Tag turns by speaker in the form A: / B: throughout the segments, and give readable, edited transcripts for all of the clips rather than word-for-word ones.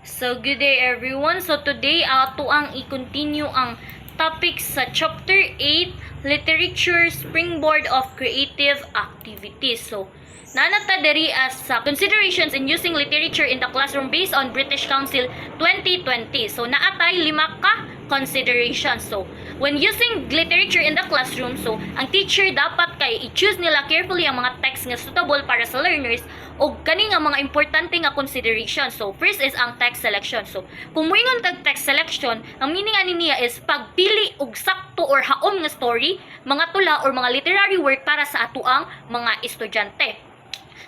A: So, good day everyone. So, today, ato ang i-continue ang topic sa Chapter 8, Literature Springboard of Creative Activities. So, nanata diri as sa considerations in using literature in the classroom based on British Council 2020. So, naatay 5 ka considerations. So, when using literature in the classroom, so, ang teacher dapat kay i-choose nila carefully ang mga text nga suitable para sa learners o kani nga mga importante nga consideration. So, first is ang text selection. So, kung moingon tag text selection, ang meaning ani niya is pagpili og sakto or haom nga story, mga tula or mga literary work para sa atuang mga estudyante.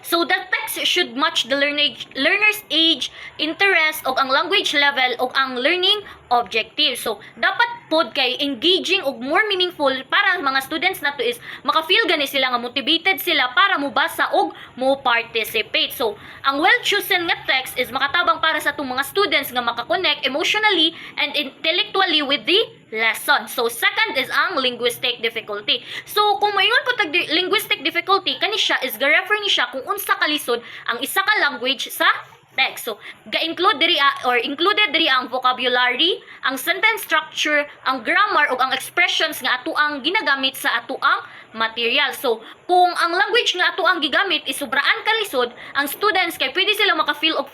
A: So, the text should match the learner's age, interest, o ang language level, o ang learning objective. So, dapat pod kay engaging o more meaningful para mga students na to is maka-feel gani sila nga motivated sila para mubasa o mo participate. So, ang well-chosen nga text is makatabang para sa itong mga students nga makakonect emotionally and intellectually with the lesson. So, second is ang linguistic difficulty. So, kung mayon po tag linguistic difficulty, kani siya is ga-refer ni siya kung unsa ka lisod ang isa ka language sa text. So, ga-include diri or included diri ang vocabulary, ang sentence structure, ang grammar ug ang expressions nga ato ang ginagamit sa ato ang material. So, kung ang language nga ato ang gigamit is sobraan ka lisod, ang students kay pwede sila maka-feel og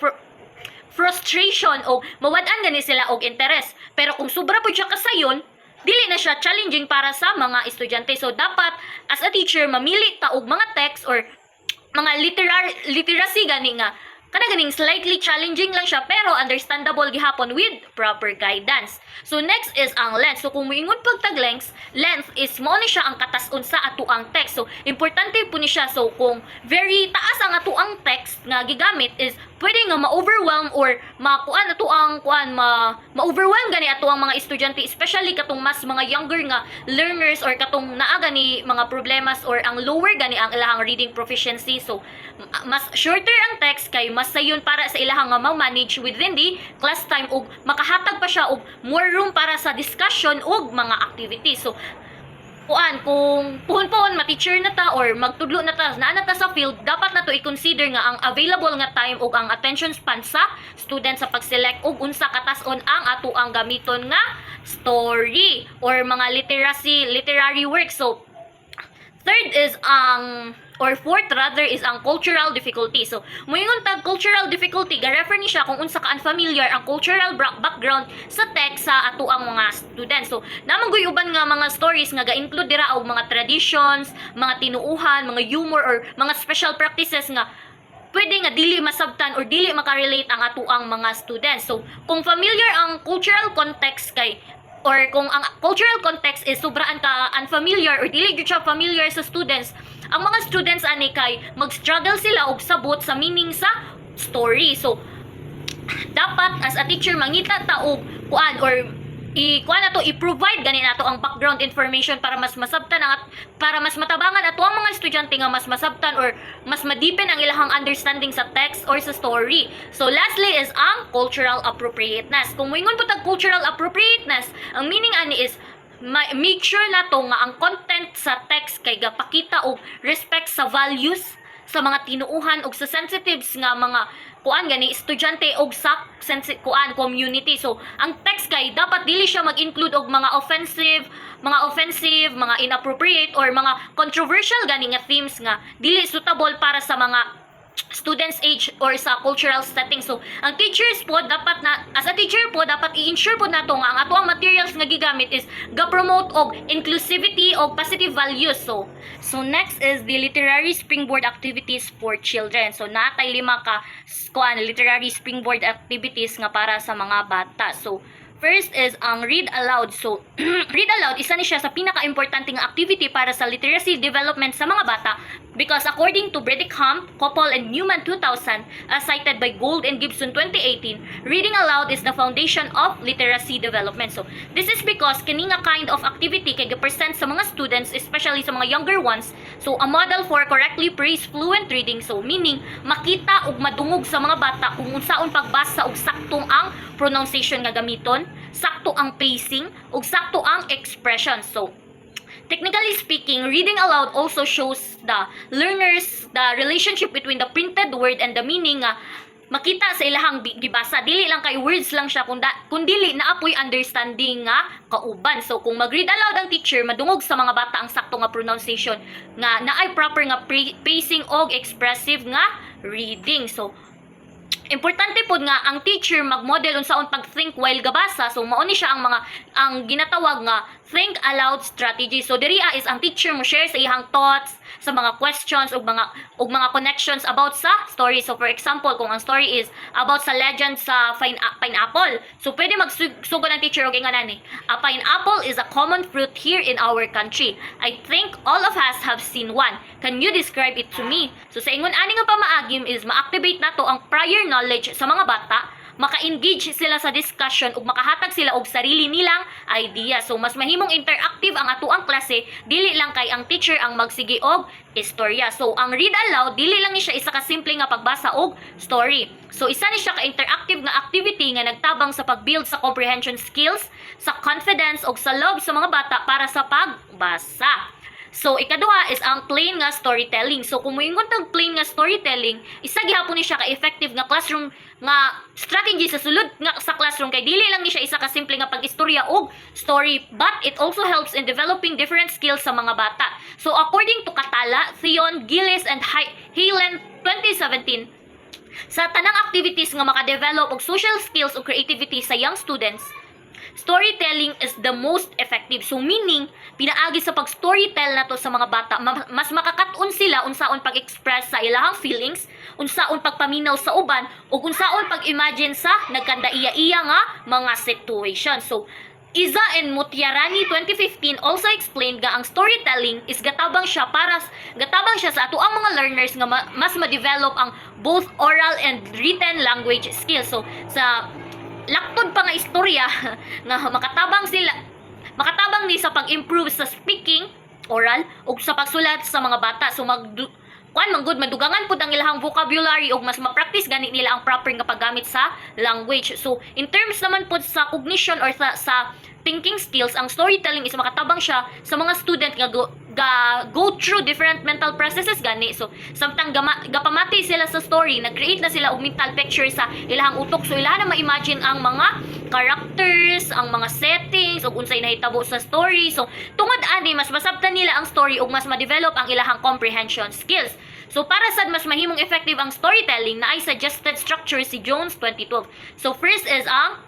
A: frustration o mawad-an gani sila og interest. Pero kung sobra po siya kasayon, dili na siya challenging para sa mga estudyante. So dapat as a teacher mamili ta og mga text or mga literacy gani nga kana ganing slightly challenging lang siya pero understandable gihapon with proper guidance. So next is ang length. So kung moingon pag tag length is mo ni siya ang katas-on sa ato ang text. So importante po ni siya. So kung very taas ang ato ang text nga gigamit is pwede nga ma-overwhelm or makuan ato ang ma-overwhelm gani ato ang mga estudyante, especially katong mas mga younger nga learners or katong naa gani mga problemas or ang lower gani ang ilahang reading proficiency. So mas shorter ang text kay mas sayon para sa ilahang nga ma-manage within the class time ug makahatag pa siya og more room para sa discussion ug mga activities. So kung puhon-puhon ma-teacher na ta or magtudlo na ta sa field, dapat na to i-consider nga ang available nga time ug ang attention span sa student sa pag-select ug unsa katas-on ang ato ang gamiton nga story or mga literary work. So third is fourth rather is ang cultural difficulty. So, moingon tag cultural difficulty, ga-refer ni siya kung unsa ka unfamiliar ang cultural background sa text sa ato ang mga students. So, namang uban nga mga stories nga ga-include dira og mga traditions, mga tinuuhan, mga humor or mga special practices nga pwede nga dili masabtan or dili makarelate ang ato ang mga students. So, kung familiar ang cultural context kay or kung ang cultural context is sobraan ka unfamiliar or dili gyud siya familiar sa students, ang mga students ani kay mag-struggle sila og sabot sa meaning sa story. So dapat as a teacher mangita ta og kuan or i-provide gani nato ang background information para mas masabtan para mas matabangan ato ang mga estudyante nga mas masabtan or mas ma-deepen ang ilahang understanding sa text or sa story. So lastly is ang cultural appropriateness. Kung moingon po tag cultural appropriateness, ang meaning ani is make sure nato nga ang content sa text kay gapakita og respect sa values sa mga tinuuhan og sa sensitives nga mga gani estudyante og sa community. So ang text kay dapat dili siya mag-include og mga offensive, mga inappropriate or mga controversial gani nga themes nga dili suitable para sa mga students age or sa cultural setting. So ang teachers po dapat na as a teacher po dapat i-ensure po nato nga ang ato ang materials nga gigamit is ga-promote og inclusivity og positive values. So next is the literary springboard activities for children. So natay 5 ka literary springboard activities nga para sa mga bata. So first is ang read aloud. So, read aloud, isa ni siya sa pinaka-importante nga activity para sa literacy development sa mga bata because according to Bredicamp, Koppel, and Newman 2000, as cited by Gould and Gibson 2018, reading aloud is the foundation of literacy development. So, this is because kini nga kind of activity kay present sa mga students, especially sa mga younger ones, so a model for correctly praised fluent reading. So, meaning, makita ug madungog sa mga bata kung unsaon pagbasa ug saktong ang pronunciation nga gamiton, sakto ang pacing, ug sakto ang expression. So, technically speaking, reading aloud also shows the learners the relationship between the printed word and the meaning nga makita sa ilahang gibasa. Dili lang kay words lang siya kung dili na apoy understanding nga kauban. So kung mag-read aloud ang teacher, madungog sa mga bata ang sakto nga pronunciation nga naay proper nga pacing og expressive nga reading. So importante pod nga ang teacher mag-model unsaon pag-think while gabasa. So mao ni siya ang ginatawag nga think aloud strategy. So diriya is ang teacher mo share sa iyang thoughts, sa mga questions ug mga connections about sa story. So for example, kung ang story is about sa legend sa pineapple, so pwede magsugod ang teacher og inganan ni, a pineapple is a common fruit here in our country. I think all of us have seen one. Can you describe it to me? So sa ingon ani nga pamaagim is ma-activate nato ang prior knowledge sa mga bata, maka-engage sila sa discussion ug makahatag sila og sarili nilang idea. So mas mahimong interactive ang atuang klase, dili lang kay ang teacher ang magsige og istorya. So ang read aloud dili lang ni siya isa ka simple nga pagbasa og story. So isa ni siya ka interactive nga activity nga nagtabang sa pag-build sa comprehension skills, sa confidence ug sa love sa mga bata para sa pagbasa. So, ikaduha is ang plain nga storytelling. So, kung moingon tag plain nga storytelling, isa gihapon ni siya ka-effective nga classroom nga strategy sa sulod nga sa classroom, kay dili lang ni siya isa ka simple nga pag-istorya og story, but it also helps in developing different skills sa mga bata. So, according to Catala, Theon, Gillis, and Halen 2017, sa tanang activities nga maka-develop og social skills o creativity sa young students, storytelling is the most effective. So meaning, pinaagi sa pag-storytell nato sa mga bata, mas makakatun sila unsaon pag-express sa ilahang feelings, unsaon pagpaminaw sa uban, ug unsaon pag-imagine sa nagkandaiya-iya nga mga situation. So Iza and Mutiarani 2015 also explained nga ang storytelling is gatabang siya sa ato ang mga learners nga mas ma-develop ang both oral and written language skills. So sa laktod pa nga istorya nga makatabang ni sa pag-improve sa speaking, oral, ug sa pagsulat sa mga bata. So madugangan pud ang ilahang vocabulary ug mas ma-practice gani nila ang proper nga paggamit sa language. So in terms naman pud sa cognition or sa thinking skills, ang storytelling is makatabang siya sa mga student nga go through different mental processes gani. So samtang gapamati sila sa story, nag-create na sila og mental picture sa ilahang utok. So ilaha na ma-imagine ang mga characters, ang mga settings ug unsay nahitabo sa story. So tungod ani mas masabtan nila ang story ug mas ma-develop ang ilahang comprehension skills. So para sad mas mahimong effective ang storytelling, na ay suggested structure si Jones 2012. So first is ang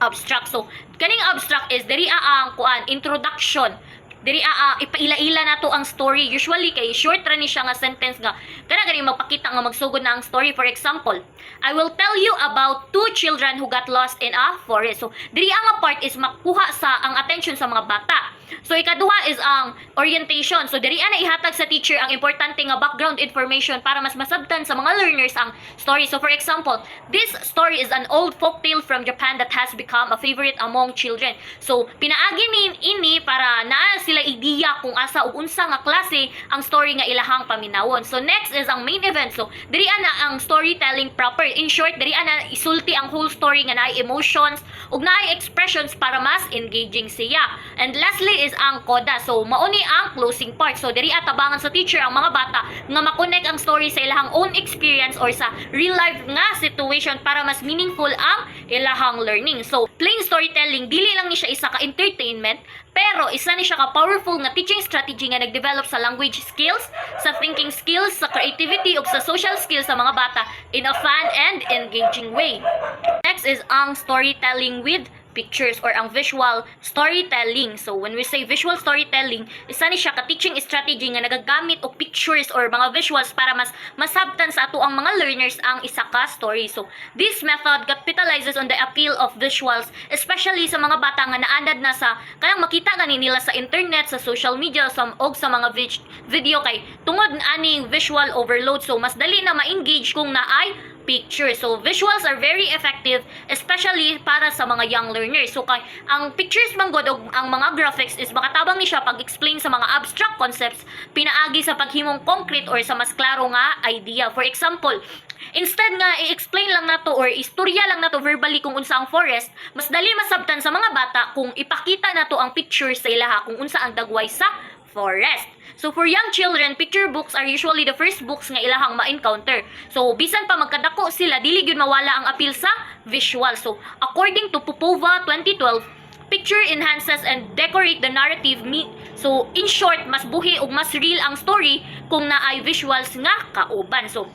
A: abstract. So kaning abstract is diri ang introduction. Diri ipaila-ila nato ang story. Usually kay short ra ni siya nga sentence nga gani magpakita nga magsugod na ang story. For example, I will tell you about two children who got lost in a forest. So diri ang part is makuha sa ang attention sa mga bata. So ikaduha is ang orientation. So diri na ihatag sa teacher ang importante nga background information para mas masabtan sa mga learners ang story. So for example, this story is an old folktale from Japan that has become a favorite among children. So pinaagi ini para naa sila ideya kung asa ug unsa nga klase ang story nga ilahang paminawon. So next is ang main event. So diri na ang storytelling proper. In short, diri na isulti ang whole story nga naay emotions ug naay expressions para mas engaging siya. And lastly is ang coda. So mauni ang closing part. So diri tabangan sa teacher ang mga bata nga makonect ang story sa ilahang own experience or sa real life nga situation para mas meaningful ang ilahang learning. So plain storytelling dili lang ni siya isa ka entertainment, pero isa ni siya ka powerful nga teaching strategy nga nagdevelop sa language skills, sa thinking skills, sa creativity ug sa social skills sa mga bata in a fun and engaging way. Next is ang storytelling with pictures or ang visual storytelling. So when we say visual storytelling, isa ni siya ka teaching strategy nga nagagamit og pictures or mga visuals para mas masabtan sa ato ang mga learners ang isa ka story. So this method capitalizes on the appeal of visuals, especially sa mga bata nga naandad na sa kanang makita gani nila sa internet, sa social media, og sa mga video kay tungod aning visual overload. So mas dali na ma-engage kung naay picture. So visuals are very effective, especially para sa mga young learners. So kay ang pictures manggod og ang mga graphics is makatabang ni siya pag-explain sa mga abstract concepts pinaagi sa paghimong concrete or sa mas klaro nga idea. For example, instead nga i-explain lang nato or istorya lang nato verbally kung unsa ang forest, mas dali masabtan sa mga bata kung ipakita nato ang picture sa ilaha kung unsa ang dagway sa forest. So for young children, picture books are usually the first books nga ilahang ma-encounter. So bisan pa magkadako sila, dili gyud mawala ang appeal sa visual. So according to Popova 2012, picture enhances and decorate the narrative. So in short, mas buhi ug mas real ang story kung naay visuals nga kauban. So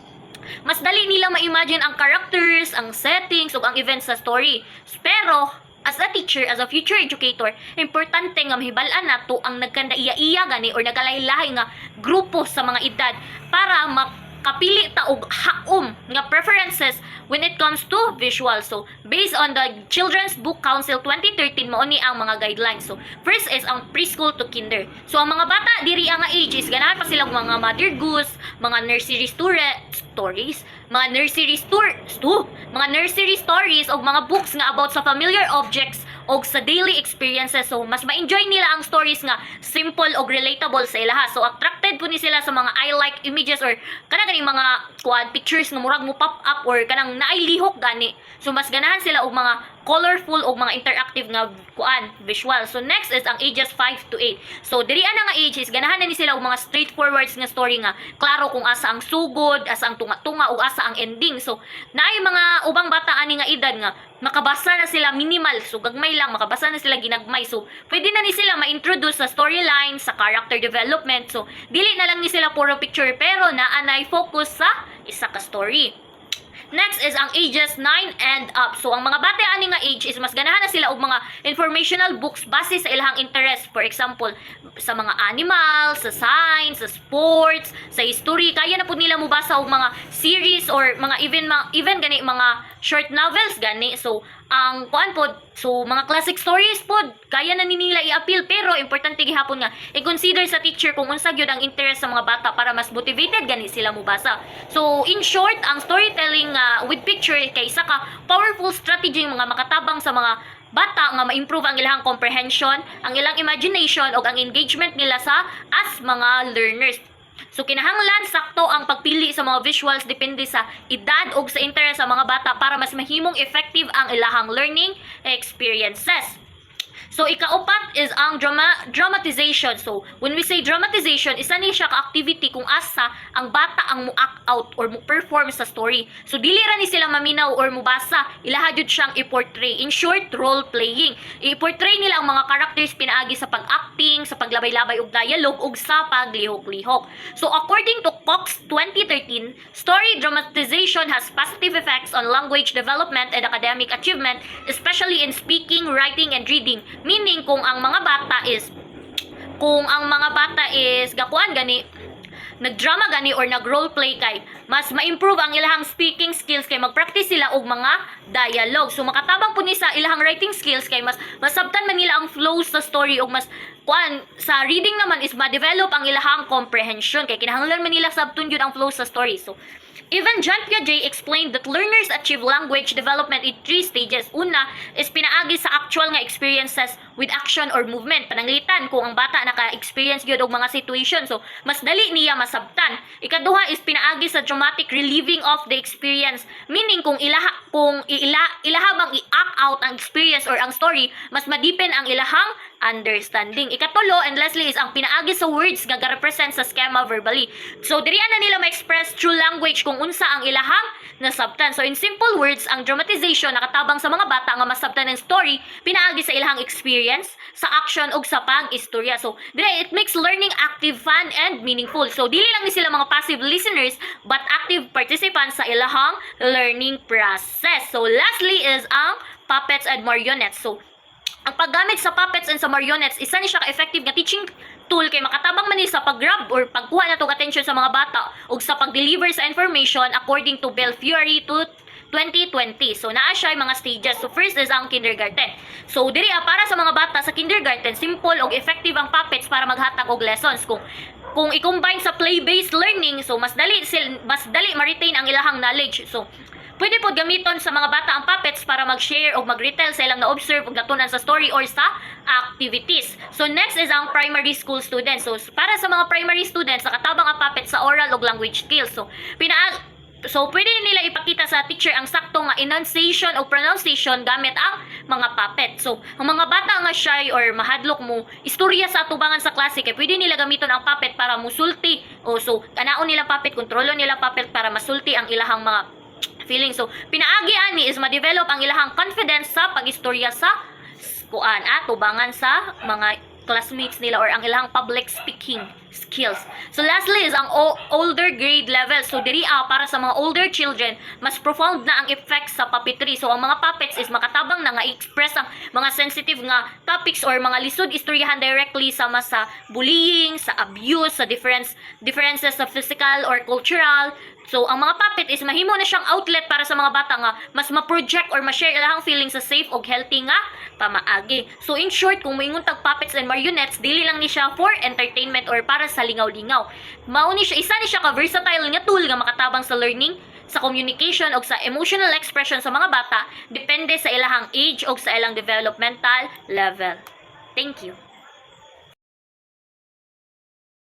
A: mas dali nila ma-imagine ang characters, ang settings, ug ang events sa story. Pero as a teacher, as a future educator, importante nga mahibal-an nato ang nagkandaiya-iya gani or nagkalahi-lahi nga grupo sa mga edad para makapili ta og haom nga preferences when it comes to visual. So based on the Children's Book Council 2013, mao ni ang mga guidelines. So first is ang preschool to kinder. So ang mga bata diri ang age is ganahan pa sila mga Mother Goose, mga nursery stories, mga nursery stories o mga books nga about sa familiar objects o sa daily experiences. So mas ma-enjoy nila ang stories nga simple o relatable sa ilaha. So attracted po ni sila sa mga I like images or kanang mga pictures nga murag mo pop up or kanang naay lihok gani. So mas ganahan sila og mga colorful o mga interactive nga visual. So next is ang ages 5 to 8. So diri ana nga age is ganahan na ni sila og mga straightforward nga story nga klaro kung asa ang sugod, asa ang tunga-tunga o asa ang ending. So naay mga ubang bata ani nga edad nga makabasa na sila minimal, so gagmay lang, makabasa na sila ginagmay. So pwede na ni sila ma-introduce sa storyline, sa character development. So dili na lang ni sila puro picture pero naanay focus sa isa ka story. Next is ang ages 9 and up. So ang mga bata ani nga age is mas ganahan na sila og mga informational books base sa ilahang interest. For example, sa mga animals, sa science, sa sports, sa history. Kaya na po nila mubasa og mga series or mga even gani mga short novels gani. So ang mga classic stories pod kaya na nila i-appeal, pero importante gihapon nga i-consider sa teacher kung unsa gyud ang interest sa mga bata para mas motivated gani sila mubasa. So in short, ang storytelling with picture kay isa ka powerful strategy mga makatabang sa mga bata nga ma-improve ang ilang comprehension, ang ilang imagination ug ang engagement nila as mga learners. So kinahanglan sakto ang pagpili sa mga visuals depende sa edad ug sa interest sa mga bata para mas mahimong effective ang ilahang learning experiences. So ikaupat is ang dramatization. So when we say dramatization, isa ni siya ka activity kung asa ang bata ang mo-act out or mo-perform sa story. So dili ra ni sila maminaw or mubasa, ilaha jud siyang i-portray. In short, role playing. I-portray nila ang mga characters pinaagi sa pag-acting, sa paglabay-labay og dialogue ug sa paglihok-lihok. So according to Cox 2013, story dramatization has positive effects on language development and academic achievement, especially in speaking, writing, and reading. Meaning kung ang mga bata is gakuan gani nagdrama gani or nag-role play kay mas ma-improve ang ilahang speaking skills kay mag-practice sila og mga dialogue. So makatabang po ni sa ilahang writing skills kay mas masabtan man nila ang flow sa story og mas sa reading naman is ma-develop ang ilahang comprehension kay kinahanglan man nila sabton jud ang flow sa story. So even Jean Piaget explained that learners achieve language development in 3 stages. Una is pinaagi sa actual nga experiences with action or movement. Pananglitan kung ang bata naka-experience gyud og mga situation, so mas dali niya masabtan. Ikaduha is pinaagi sa dramatic reliving of the experience. Meaning kung ilaha bang i-act out ang experience or ang story, mas madipen ang ilahang understanding. Ikatulo and lastly is ang pinaagi sa words nga ga-represent sa schema verbally. So diri na nila ma-express through language kung unsa ang ilahang nasabtan. So in simple words, ang dramatization nakatabang sa mga bata nga masabtan ng story pinaagi sa ilahang experience, sa action ug sa pag-istorya. So diri it makes learning active, fun and meaningful. So dili lang ni sila mga passive listeners but active participants sa ilahang learning process. So lastly is ang puppets and marionettes. So ang paggamit sa puppets and sa marionettes, isa ni siya ka-effective nga teaching tool kay makatabang man ni sa pag-grab or pagkuha na tong attention sa mga bata ug sa pag-deliver sa information according to Belfiore 2020. So naa siya mga stages. So first is ang kindergarten. So diri para sa mga bata sa kindergarten, simple ug effective ang puppets para maghatag og lessons. Kung i-combine sa play-based learning, so mas dali ma-retain ang ilahang knowledge. So pwede po gamiton sa mga bata ang puppets para mag-share o mag-retell sa ilang na-observe o natunan sa story or sa activities. So next is ang primary school students. So para sa mga primary students, nakatabang ang puppets sa oral o language skills. So pwede nila ipakita sa teacher ang sakto nga enunciation o pronunciation gamit ang mga puppet. So, ang mga bata nga shy or mahadlok mo, istorya sa atubangan sa klase kay pwede nila gamiton ang puppet para musulti. O so, kanaon nila puppet, kontrolo nila puppet para masulti ang ilahang mga feeling. So, pinaagi ani is ma-develop ang ilahang confidence sa pag-istorya sa kuan atubangan sa mga classmates nila or ang ilang public speaking skills. So lastly is ang older grade level. So diri para sa mga older children, mas profound na ang effects sa puppetry. So ang mga puppets is makatabang na nga express ang mga sensitive nga topics or mga lisod istoryahan directly sama sa bullying, sa abuse, sa differences sa physical or cultural. So, ang mga puppet is mahimo na siyang outlet para sa mga bata nga mas ma-project or ma-share ilahang feelings sa safe o healthy nga pamaagi. So, in short, kung moingon tag puppets and marionettes, dili lang ni siya for entertainment or para sa lingaw-lingaw. Mao ni siya, isa ni siya ka versatile nga tool nga makatabang sa learning, sa communication o sa emotional expression sa mga bata, depende sa ilahang age o sa ilang developmental level. Thank you.